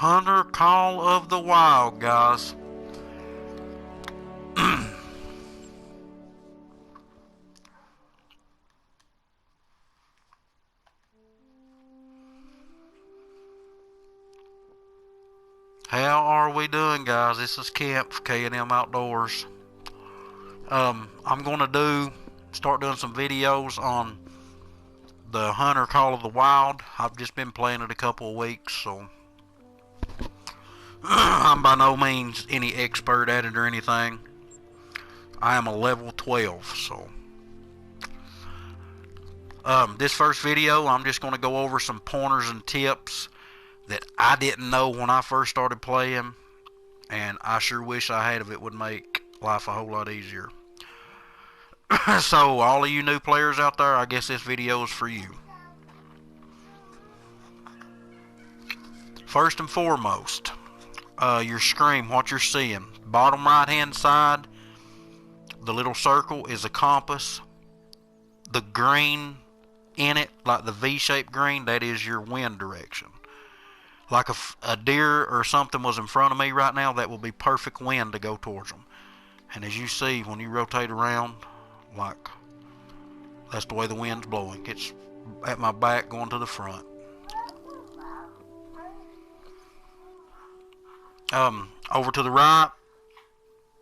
Hunter Call of the Wild, guys. How are we doing, guys? This is Kemp for KandM Outdoors. I'm gonna start doing some videos on the Hunter Call of the Wild. I've just been playing it a couple of weeks, so I'm by no means any expert at it or anything. I am a level 12, so this first video I'm just gonna go over some pointers and tips that I didn't know when I first started playing, and I sure wish I had. If it would make life a whole lot easier. So all of you new players out there, I guess this video is for you. First and foremost, your screen, what you're seeing. Bottom right hand side, the little circle is a compass. The green in it, like the V-shaped green, that is your wind direction. Like if a deer or something was in front of me right now, that will be perfect wind to go towards them. And as you see, when you rotate around, like, that's the way the wind's blowing. It's at my back going to the front. Over to the right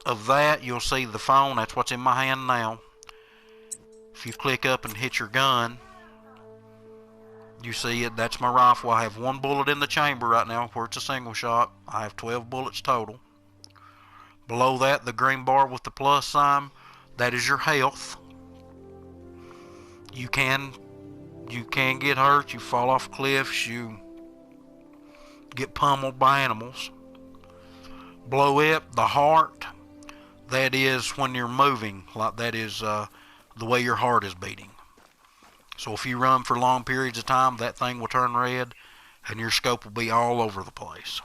of that, you'll see the phone. That's what's in my hand now. If you click up and hit your gun, you see it. That's my rifle. I have one bullet in the chamber right now, where it's a single shot. I have 12 bullets total. Below that, the green bar with the plus sign, that is your health. You can get hurt. You fall off cliffs. You get pummeled by animals. Below it, the heart, that is when you're moving. Like, that is the way your heart is beating. So if you run for long periods of time, that thing will turn red and your scope will be all over the place.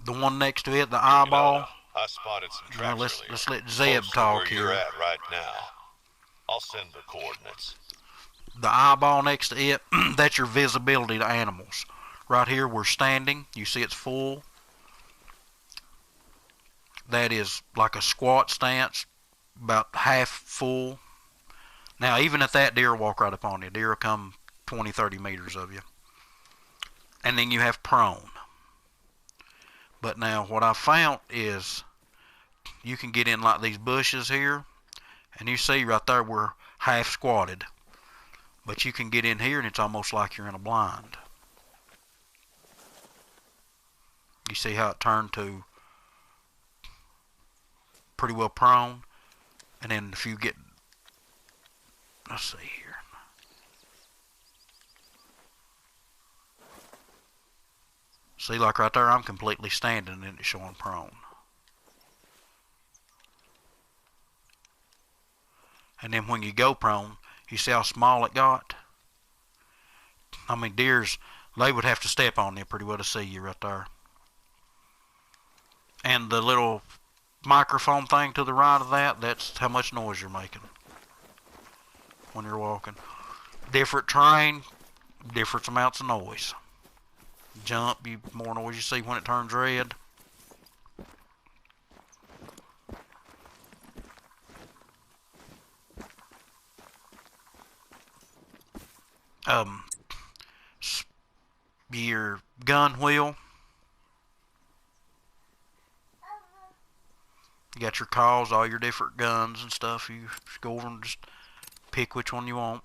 The one next to it, the eyeball. I spotted some tracks earlier. Let's let Zeb talk here. Where you're at right now. I'll send the coordinates. The eyeball next to it, that's your visibility to animals. Right here, we're standing. You see it's full. That is like a squat stance, about half full. Now, even at that, deer will walk right up on you. Deer will come 20, 30 meters of you. And then you have prone. But now, what I found is you can get in like these bushes here. And you see right there, we're half squatted. But you can get in here and it's almost like you're in a blind. You see how it turned to pretty well prone. And then if you get, let's see here. See, like right there, I'm completely standing and it's showing prone. And then when you go prone, you see how small it got? I mean, deers, they would have to step on you pretty well to see you right there. And the little microphone thing to the right of that, that's how much noise you're making when you're walking. Different terrain, different amounts of noise. Jump, more noise you see when it turns red. Your gun wheel. You got your calls, all your different guns and stuff. You just go over and just pick which one you want.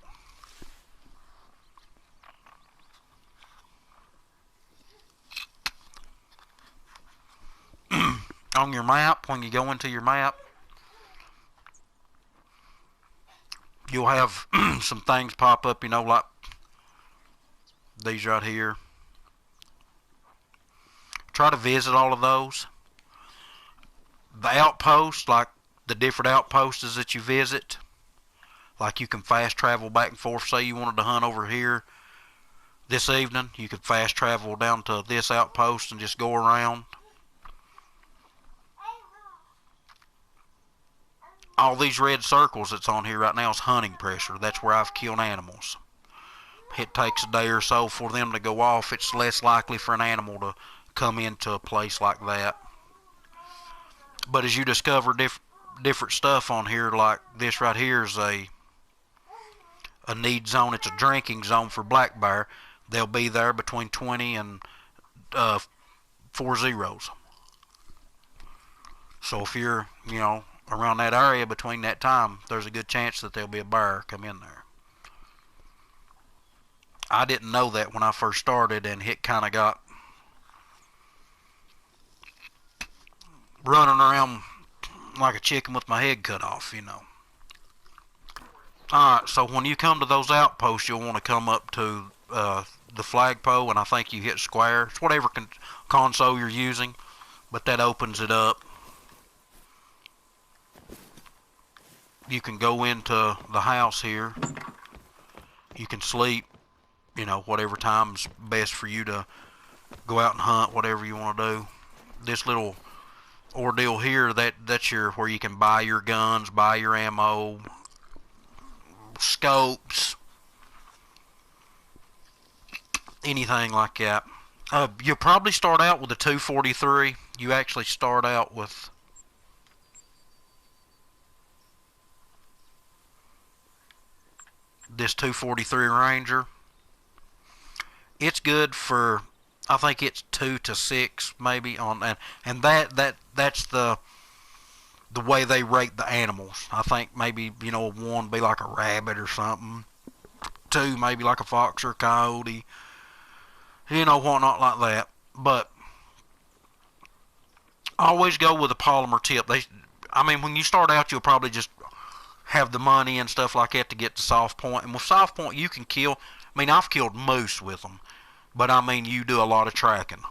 On your map, when you go into your map, you'll have some things pop up, you know, like these right here. Try to visit all of those. The outposts, like the different outposts that you visit, like you can fast travel back and forth. Say you wanted to hunt over here this evening, you could fast travel down to this outpost and just go around. All these red circles that's on here right now is hunting pressure. That's where I've killed animals. it takes a day or so for them to go off. It's less likely for an animal to come into a place like that. But as you discover different stuff on here, like this right here is a need zone. It's a drinking zone for black bear. They'll be there between 20 and 40. So if you're, around that area between that time, there's a good chance that there'll be a bear come in there. I didn't know that when I first started, and it kind of got running around like a chicken with my head cut off. Alright, so when you come to those outposts, you'll want to come up to the flagpole, and I think you hit square. It's whatever console you're using, but that opens it up. You can go into the house here. You can sleep, whatever time's best for you to go out and hunt, whatever you want to do. This little ordeal here, that's where you can buy your guns, buy your ammo, scopes, anything like that. You'll probably start out with a 243. You actually start out with this 243 Ranger. It's good for, I think it's 2 to 6 maybe on, and that's the way they rate the animals. I think maybe, 1 be like a rabbit or something, 2 maybe like a fox or a coyote, whatnot like that. But always go with a polymer tip. When you start out, you'll probably just have the money and stuff like that to get the soft point. And with soft point, you can kill. I've killed moose with them, but you do a lot of tracking.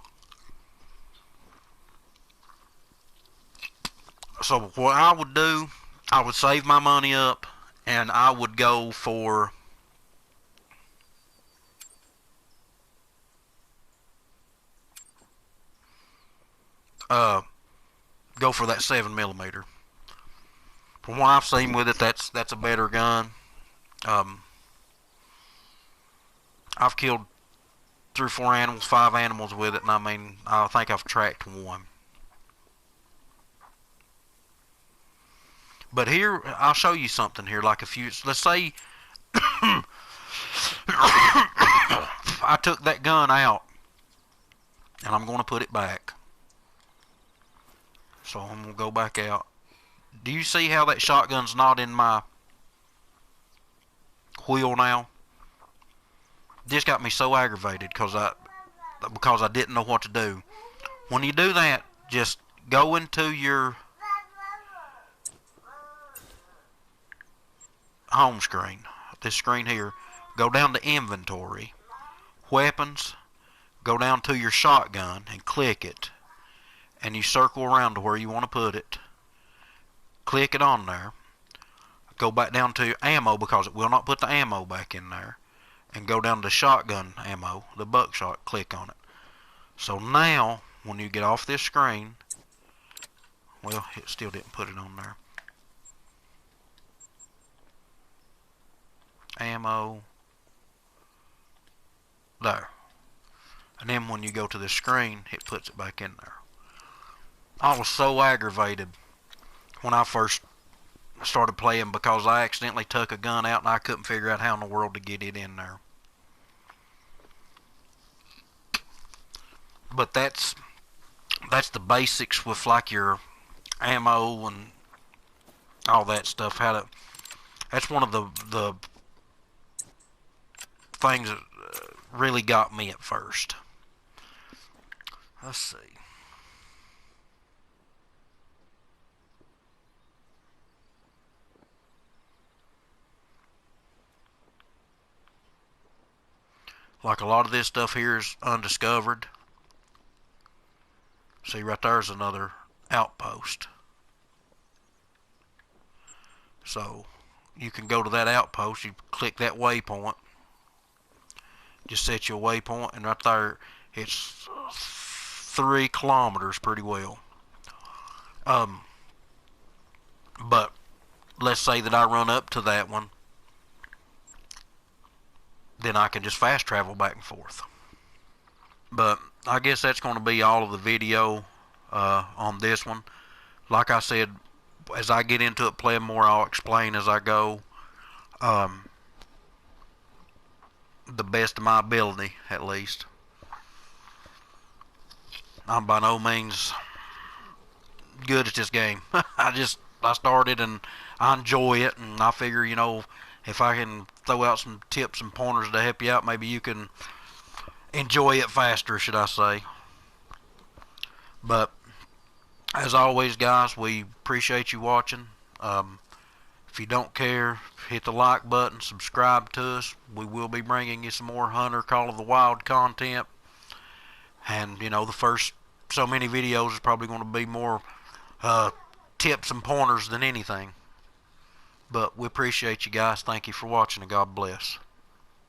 So what I would do, I would save my money up, and I would go for that 7mm. From what I've seen with it, that's a better gun. I've killed 3 or 4 animals, 5 animals with it, and I think I've tracked 1. But here, I'll show you something here. Like let's say I took that gun out, and I'm going to put it back. So I'm going to go back out. Do you see how that shotgun's not in my wheel now? This got me so aggravated because I didn't know what to do. When you do that, just go into your home screen, this screen here, go down to inventory, weapons, go down to your shotgun and click it, and you circle around to where you want to put it. Click it on there. Go back down to ammo, because it will not put the ammo back in there, and go down to shotgun ammo, the buckshot, click on it. So now when you get off this screen, well, it still didn't put it on there. Ammo, there. And then when you go to the screen, it puts it back in there. I was so aggravated when I first started playing because I accidentally took a gun out and I couldn't figure out how in the world to get it in there. But that's the basics with like your ammo and all that stuff. That's one of the things that really got me at first. Let's see. Like a lot of this stuff here is undiscovered. See, right there's another outpost. So you can go to that outpost, you click that waypoint, just set your waypoint, and right there it's 3 kilometers pretty well. But let's say that I run up to that one then I can just fast travel back and forth. But I guess that's going to be all of the video on this one. Like I said, as I get into it playing more, I'll explain as I go, the best of my ability, at least. I'm by no means good at this game. I started and I enjoy it, and I figure, if I can throw out some tips and pointers to help you out, maybe you can enjoy it faster, should I say. But as always, guys, we appreciate you watching. If you don't care, hit the like button, subscribe to us. We will be bringing you some more Hunter Call of the Wild content. And, the first so many videos is probably going to be more tips and pointers than anything. But we appreciate you guys. Thank you for watching, and God bless.